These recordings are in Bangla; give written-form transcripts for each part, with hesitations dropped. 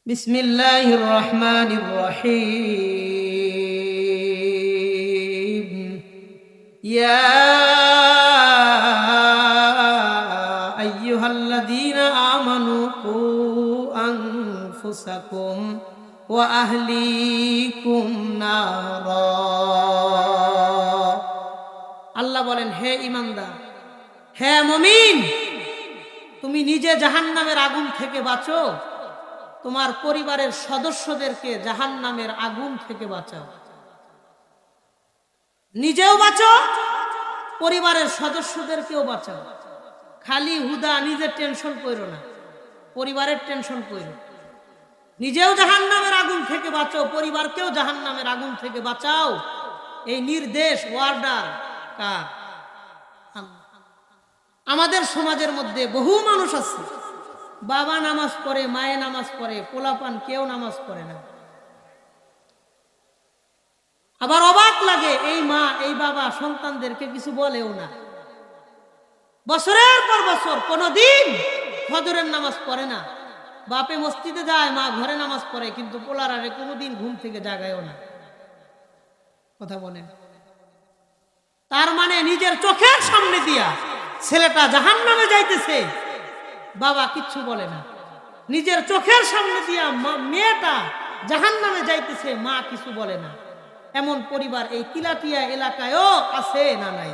বিসমিল্লাহির রহমানির রহিম। ইয়া আইয়ুহাল্লাযীনা আমানু কু আনফুসাকুম ওয়া আহলিকুম নারা। আল্লাহ বলেন, হে ঈমানদার, হে মুমিন, তুমি নিজে জাহান্নামের আগুন থেকে বাঁচো, তোমার পরিবারের সদস্যদেরকে জাহান্নামের আগুন থেকে বাঁচাও। নিজেও বাঁচো, পরিবারের সদস্যদেরকেও বাঁচাও। খালি হুদা নিজের টেনশন করো না, পরিবারের টেনশন করো। নিজেও জাহান্নামের আগুন থেকে বাঁচো, পরিবারকেও জাহান্নামের আগুন থেকে বাঁচাও। এই নির্দেশ, ওয়ার্ডার কার? আমাদের সমাজের মধ্যে বহু মানুষ আছে, বাবা নামাজ পড়ে, মায়ে নামাজ পড়ে, পোলাপান কেউ নামাজ পড়ে না। আবার অবাক লাগে, এই মা এই বাবা সন্তানদেরকে কিছু বলেও না। বছরের পর বছর কোনদিন ফজরের নামাজ পড়ে না। বাপে মসজিদে যায়, মা ঘরে নামাজ পড়ে, কিন্তু পোলারারে কোনোদিন ঘুম থেকে জাগায়ও না। কথা বলেন। তার মানে নিজের চোখের সামনে দিয়া ছেলেটা জাহান্নামে যাইতেছে, বাবা কিচ্ছু বলে না। নিজের চোখের সামনে দিয়া মেয়েটা জাহান্নামে যাইতেছে, মা কিছু বলে না। এমন পরিবার এই তিলাটিয়া এলাকায়ও আছে না নাই?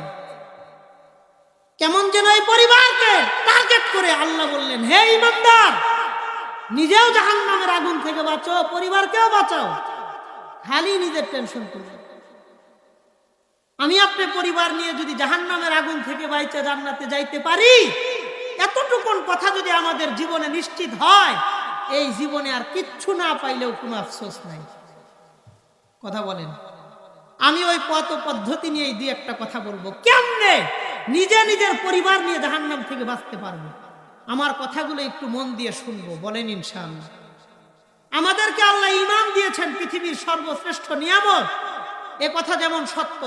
কেমন যেন এই পরিবারকে টার্গেট করে আল্লাহ বললেন, হে ঈমানদার, নিজেও জাহান্নামের আগুন থেকে বাঁচো, পরিবারকেও বাঁচাও। খালি নিজের টেনশন করবে। আমি আপনার পরিবার নিয়ে যদি জাহান্নামের আগুন থেকে বাইচা জান্নাতে যাইতে পারি, এতটুকুন কথা যদি আমাদের জীবনে নিশ্চিত হয়, এই জীবনে আর কিচ্ছু না পাইলেও কোনো আফসোস নাই। কথা বলেন। আমি ওই পথ পদ্ধতি নিয়ে দুই একটা কথা বলবো, কেমনে নিজে নিজের পরিবার নিয়ে জাহান্নাম থেকে বাঁচতে পারবো। আমার কথাগুলো একটু মন দিয়ে শুনবো, বলেন ইনশাআল্লাহ। আমাদেরকে আল্লাহ ঈমান দিয়েছেন, পৃথিবীর সর্বশ্রেষ্ঠ নিয়ামত। এ কথা যেমন সত্য,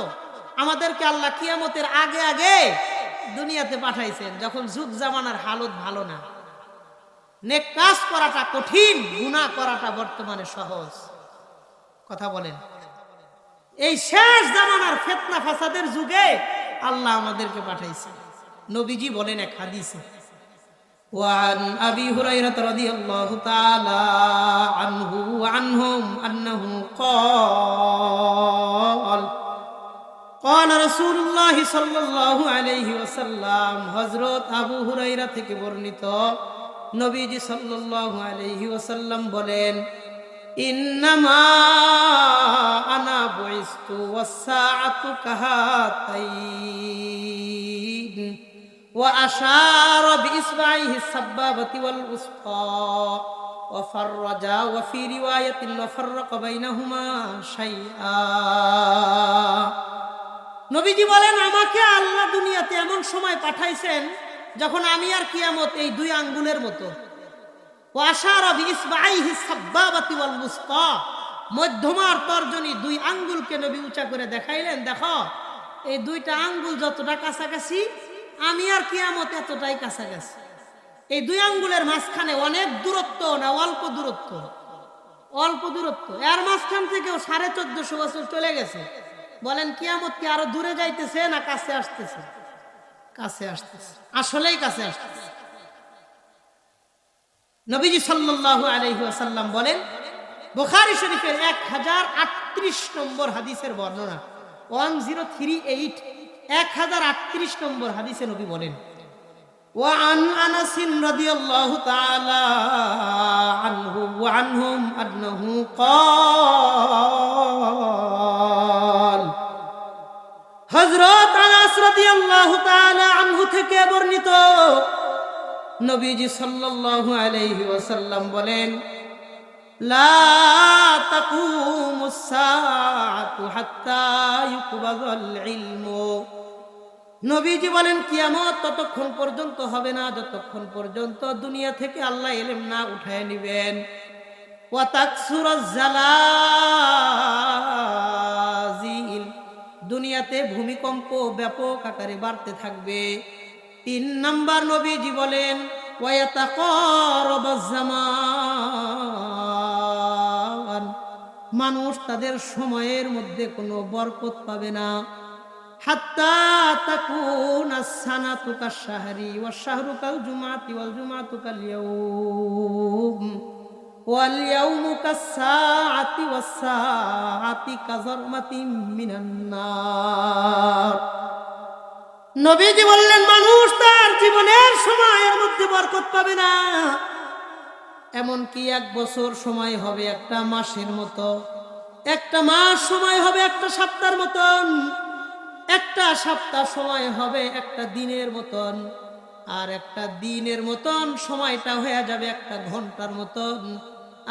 আমাদেরকে আল্লাহ কিয়ামতের আগে আগে দুনিয়াতে পাঠাইছেন, যখন যুগ জামানার হালত ভালো না, নেক কাজ করাটা কঠিন, গুনাহ করাটা বর্তমানে সহজ। কথা বলেন। এই শেষ জামানার ফিতনা ফাসাদের যুগে আল্লাহ আমাদেরকে পাঠাইছে। নবীজি বলেন এক হাদিসে, ওয়ান আবি হুরায়রা রাদিয়াল্লাহু তাআলা আনহু ওয়া আনহুম আন্নাহু ক্বাল قال رسول الله صلى الله عليه وسلم। হযরত আবু হুরায়রা থেকে বর্ণিত, নবীজি সাল্লাল্লাহু আলাইহি ওয়াসাল্লাম বলেন, ইন্নামা আনা বুইস্তু ওয়াস-সাআতু কাহাতাইন ওয়া আশারা বিইসবাইহি আস-সাব্বাবাতি ওয়াল উসতা ওয়া ফাররাজা ওয়া ফি রিওয়ায়াতিন ওয়া ফাররাকা বাইনাহুমা শাইআ। নবীজি বলেন, আমাকে আল্লাহ দুনিয়াতে এমন সময় পাঠাইছেন যখন আমি আর কিয়ামত এই দুই আঙ্গুলের মতো। ওয়াশারা বিইসবাইহি সাব্বাবাতি ওয়াল উসতা, মধ্যমার তর্জনী দুই আঙ্গুলকে নবী উঁচা করে দেখাইলেন, দেখো এই দুইটা আঙ্গুল যতটা কাছাকাছি, আমি আর কিয়ামত এতটাই কাছাকাছি। এই দুই আঙ্গুলের মাঝখানে অনেক দূরত্ব না অল্প দূরত্ব? অল্প দূরত্ব। এর মাঝখান থেকেও 1450 বছর চলে গেছে। বলেন, কিয়ামত কি আরো দূরে যাইতেছে না কাছে আসতেছে? কাছে আসতেছে, আসলেই কাছে আসতেছে। নবীজি সাল্লাল্লাহু আলাইহি ওয়াসাল্লাম বলেন, বুখারী শরীফের 1038 নম্বর হাদিসের বর্ণনা, 1038, 1038 নম্বর হাদিসে নবী বলেন, ওয়া আন আনাস রাদিয়াল্লাহু তাআলা আনহু ওয়া আনহুম আন্নাহু ক্বাল। হযরত আনাস রাদিয়াল্লাহু তাআলা আনহু থেকে বর্ণিত, নবীজি সাল্লাল্লাহু আলাইহি ওয়াসাল্লাম বলেন, লা তাকুমুস সাআতু হাত্তা ইউকবাযাল ইলমু। নবীজি বলেন, কিয়ামত ততক্ষণ পর্যন্ত হবে না যতক্ষণ পর্যন্ত দুনিয়া থেকে আল্লাহ ইলম না উঠায় নেবেন। ওয়া তাকসুরাজ জালাজিল, দুনিয়াতে ভূমিকম্প ব্যাপক আকারে বাড়তে থাকবে। 3 নাম্বার নবীজি বলেন, ওয়া ইয়াতাকারাবাজ জামান, মানুষ তাদের সময়ের মধ্যে কোনো বরকত পাবে না। হাত্তা তাকুনা সানাতু কাশ-শাহরি ওয়াশ-শাহরু কাল-জুমআতি ওয়াল-জুমআতু কাল-ইয়াওম ওয়াল-ইয়াওমু কাস-সাআতি ওয়াস-সাআতি কাযারমাতিন মিনান নার। নবীজি বললেন, মানুষ তার জীবনের সময়ের মধ্যে বরকত পাবে না। এমনকি 1 বছর সময় হবে একটা মাসের মতো, একটা মাস সময় হবে একটা সপ্তাহের মতন, একটা সপ্তাহ সময় হবে একটা দিনের মতন, আর একটা দিনের মতন সময়টা হয়ে যাবে একটা ঘন্টার মতন,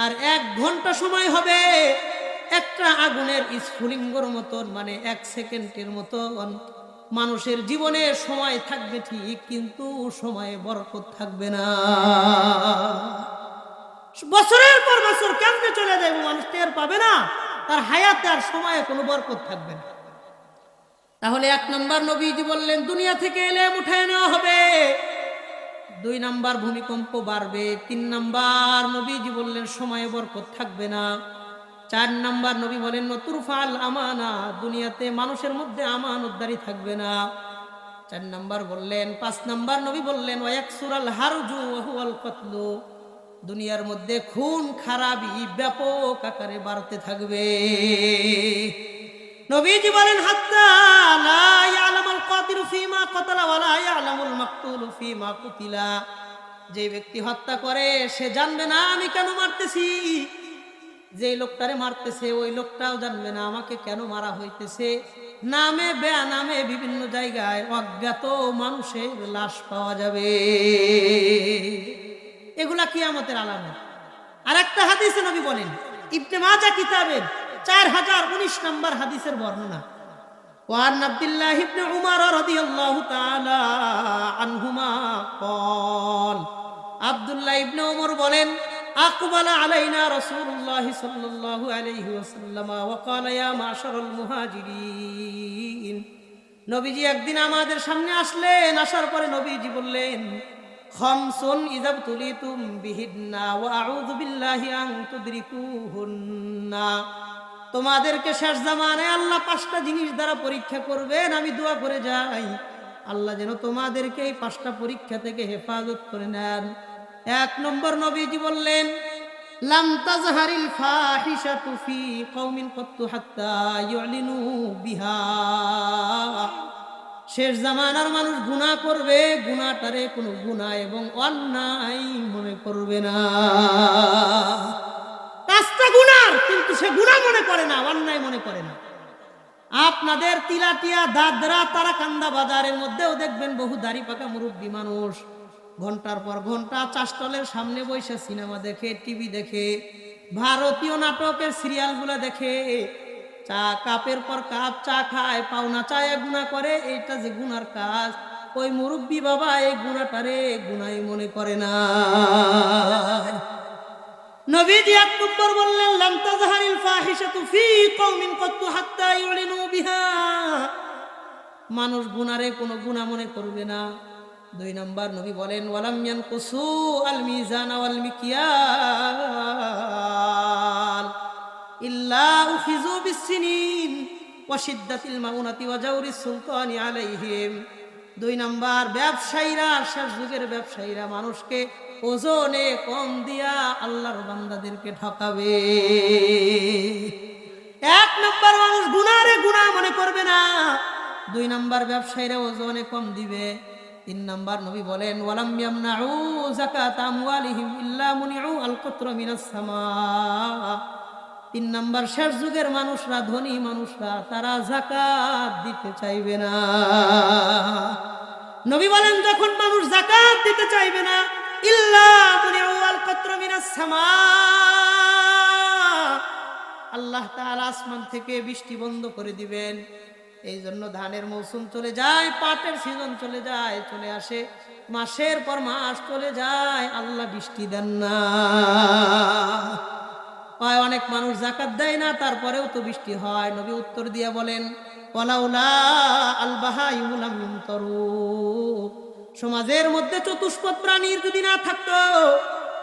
আর 1 ঘন্টা সময় হবে একটা আগুনের স্ফুলিঙ্গর মতন, মানে 1 সেকেন্ডের মতন। মানুষের জীবনে সময় থাকবে ঠিক, কিন্তু সময়ে বরকত থাকবে না। বছরের পর বছর কেমনে চলে যাবে, মানুষ টের পাবে না, তার হায়াতে আর সময়ে কোনো বরকত থাকবে না। তাহলে 1 নম্বর নবীজি বললেন, দুনিয়া থেকে এলেম উঠায় নেওয়া হবে। 2 নম্বর ভূমিকম্প বাড়বে। 3 নম্বর নবীজি বললেন, সময়ে বরকত থাকবে না। 4 নম্বর নবী বলেন, তুরফাল আমানা, দুনিয়াতে মানুষের মধ্যে আমানতদারি থাকবে না। 4 নম্বর বললেন। 5 নম্বর নবী বললেন, ওয়ায়াকসুরাল হারজু ওয়া হুয়াল কতলু, দুনিয়ার মধ্যে খুন খারাপি ব্যাপক আকারে বাড়তে থাকবে। নবীজি বলেন, হাত্তা লা ইয়ালামুল কাতিলু ফীমা কাতালা ওয়া লা ইয়ালামুল মাকতুলু ফীমা কুতিলা, যে ব্যক্তি হত্যা করে সে জানবে না আমি কেন মারতেছি, যে লোকটারে মারতেছে ওই লোকটাও জানবে না আমাকে কেন মারা হইতেছে। নামে বেনামে বিভিন্ন জায়গায় অজ্ঞাত মানুষের লাশ পাওয়া যাবে। এগুলা কিয়ামতের আলামত। আর একটা হাদিসে নবী বলেন, ইবনে মাজাহ কিতাবের 4019 নম্বর হাদিসের বর্ণনা, ওয়ান আব্দুল্লাহ ইবনে উমর রাদিয়াল্লাহু তাআলা আনহুমা قال, আব্দুল্লাহ ইবনে উমর বলেন, আকবালা আলাইনা রাসূলুল্লাহ সাল্লাল্লাহু আলাইহি ওয়াসাল্লাম ওয়া ক্বালা ইয়া মাশারাল মুহাজিরিন, নবীজি একদিন আমাদের সামনে আসলেন। আসার পরে নবীজি বললেন, খামসুন ইযা তুলিতুম বিহিন্না ওয়া আউযু বিল্লাহি আন তুদরিকুহুন্না, তোমাদেরকে শেষ জামানায় আল্লাহ 5টা জিনিস দ্বারা পরীক্ষা করবেন। আমি দোয়া করে যাই আল্লাহ যেন তোমাদেরকে এই 5টা পরীক্ষা থেকে হেফাজত করে নেন। 1 নম্বর নবীজি বললেন, লাম তাজহারিল ফাহিশাতু ফি কওমিন কাত্তু হাত্তা ইউলিনু বিহা, শেষ জামানার মানুষ গুনাহ করবে, গুনাহটারে কোনো গুনাহ এবং অন্যায় মনে করবে না। কাজটা গুনাহ, কিন্তু সে গুনাহ মনে করে না, অন্যায় মনে করে না। আপনাদের তিলাটিয়া, দাদরা, তারাকান্দা বাজারের মধ্যেও দেখবেন বহু দাড়ি পাকা মুরব্বী মানুষ ঘন্টার পর ঘন্টা চাষটলের সামনে বসে সিনেমা দেখে, টিভি দেখে, ভারতীয় নাটকের সিরিয়ালগুলো দেখে, চা কাপের পর কাপ চা খায়, পাওনা চায় গুনাহ করে। এইটা যে গুনার কাজ, ওই মুরব্বী বাবা এই গুনাহটারে গুনাই মনে করে না। নবীজি 1 নম্বর বললেন, লাম তাজহারিল ফাহিশাতু ফি কওমিন কাত্তু হাত্তা ইউলিনু বিহা, মানুষ গুনারে কোনো গুনাহ মনে করবে না। 2 নম্বর নবী বলেন, ওয়ালাম ইয়ানকুসু আল মিজান ওয়াল মিকিয়াল ইল্লা উখিযু বিসসিনিন ওয়া শিদ্দাতিল মাউনাতি ওয়া জাওরিস সুলতানি আলাইহিম। 2 নম্বর, ব্যবসায়ীরা, শেষ যুগের ব্যবসায়ীরা মানুষকে ওজনে কম দিয়া আল্লাহর বান্দাদেরকে ঠকাবে। 1 নম্বর, মানুষ গুনারে গুনাহ মনে করবে না। 2 নম্বর, ব্যবসায়ীরা ওজনে কম দিবে। 3 নম্বর নবী বলেন, ওয়ালাম ইয়ামনাউ যাকাত আমওয়ালিহিম ইল্লা মুনিউ আল কতরা মিনাস সামা। 3 নম্বর, শেষ যুগের মানুষরা, ধনী মানুষরা, তারা যাকাত দিতে চাইবে না। নবী বলেন, যখন মানুষ যাকাত দিতে চাইবে না, ইল্লা মুনিউ আল কতরা মিনাস সামা, আল্লাহ তাআলা আসমান থেকে বৃষ্টি বন্ধ করে দিবেন। এই জন্য ধানের মৌসুম চলে যায়, পাটের সিজন চলে যায়, চলে আসে, মাসের পর মাস চলে যায়, আল্লাহ বৃষ্টি দেন না। অনেক মানুষ যাকাত দেয় না, তারপরেও তো বৃষ্টি হয়। নবী উত্তর দিয়ে বলেন, ওয়ালাউলা আল বাহাইমু লাম ইমতারু, সমাজের মধ্যে চতুষ্পদ প্রাণীর যদি না থাকতো,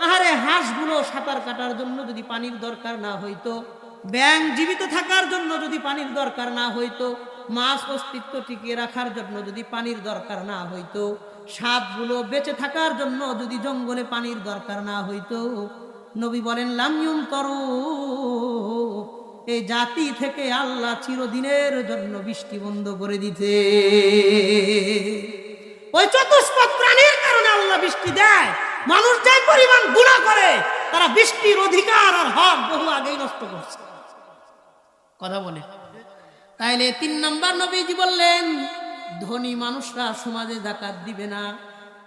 আহারে হাঁসগুলো সাঁতার কাটার জন্য যদি পানির দরকার না হইতো, ব্যাঙ জীবিত থাকার জন্য যদি পানির দরকার না হইতো, মাছ অস্তিত্ব টিকিয়ে রাখার জন্য যদি পানির দরকার না হইতো, সাপগুলো বেঁচে থাকার জন্য যদি জঙ্গলে পানির দরকার না হইতো, নবী বলেন লাম ইউমতারু, এই জাতি থেকে আল্লাহ চিরদিনের জন্য বৃষ্টি বন্ধ করে দিতে। ওই চতুষ্পদ প্রাণীর কারণে আল্লাহ বৃষ্টি দেয়। মানুষ যে পরিমাণ গুনাহ করে, তারা বৃষ্টির অধিকার আর হক বহু আগেই নষ্ট করছে। কথা বলে। তাইলে 3 নাম্বার নবীজি বললেন ধনী মানুষরা সমাজে যাকাত দিবে না।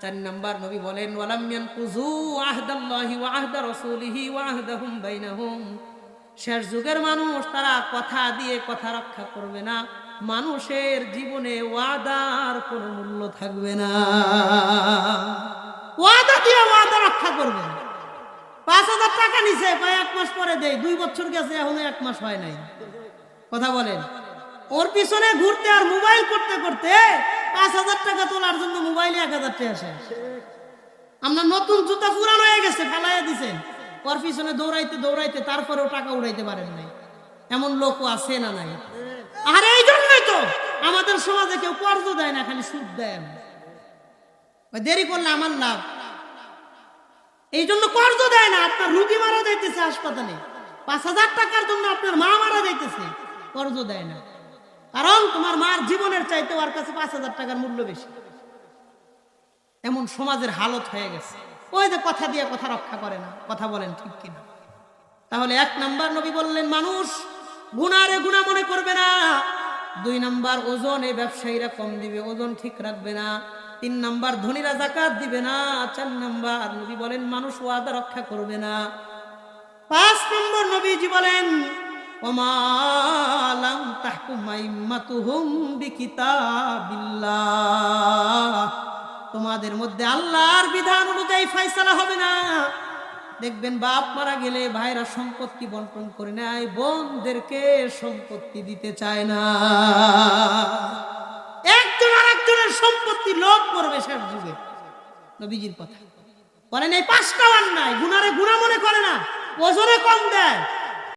4 নাম্বার নবী বলেন ওয়ালাম ইয়ানকুযু আহদাল্লাহি ওয়া আহদা রাসূলিহি ওয়া আহদাহুম বাইনাহুম, শেষ যুগের মানুষ তারা কথা দিয়ে কথা রক্ষা করবে না, মানুষের জীবনে ওয়াদার কোনো মূল্য থাকবে না। ওয়াদা দিয়ে ওয়াদা রক্ষা করবে না। 5,000 টাকা নিছে, 1 মাস পরে দেয়, 2 বছর গেছে এখনো 1 মাস হয় নাই। কথা বলেন। ওর পিছনে ঘুরতে আর মোবাইল করতে করতে 5,000 টাকা তোলার জন্য মোবাইলে 1,000 টাকা শেষ। আমরা নতুন জুতা পুরানো হয়ে গেছে ফেলাইয়া দিছেন, ওর পিছনে দৌড়াইতে দৌড়াইতে তারপরেও টাকা উড়াইতে পারেন নাই। এমন লোকও আছে না নাই? আর এই জন্যই তো আমাদের সমাজে কেউ কর্জ দেয় না, খালি সুদ দেয়। দেরি করলে আমার লাভ, এই জন্য কর্জ দেয় না। আপনার রুগী মারা যাইতেছে হাসপাতালে, 5,000 টাকার জন্য আপনার মা মারা যাইতেছে, কর্জ দেয় না। কারণ তোমার মার জীবনের চাইতে ওর কাছে 5,000 টাকার মূল্য বেশি। এমন সমাজের হালত হয়ে গেছে। ওই যে কথা দিয়ে কথা রক্ষা করে না। কথা বলেন ঠিক কিনা? তাহলে 1 নাম্বার নবী বললেন মানুষ গুনারে গুনাহ মনে করবে না। 2 নাম্বার ওজনে ব্যবসায়ীরা কম দিবে, ওজন ঠিক রাখবে না। 3 নাম্বার ধনীরা যাকাত দিবে না। 4 নাম্বার নবী বলেন মানুষ ওয়াদা রক্ষা করবে না। 5 নম্বর নবীজি বলেন ওমা লাম তাহকুম আইম্মাতুহুম বিকিতাবিল্লাহ, তোমাদের মধ্যে আল্লাহর বিধান অনুযায়ী ফয়সালা হবে না। দেখবেন বাপ মারা গেলে ভাইরা সম্পত্তি বন্টন করে নেয়, বোনদেরকে সম্পত্তি দিতে চায় না। একজন আরেকজনের সম্পত্তি লোভ করবে শেষ যুগে। নবীজির কথা বলেন এই 5টা অন্যায়, গুনারে গুনাহ মনে করে না, ওজনে কম দেয়,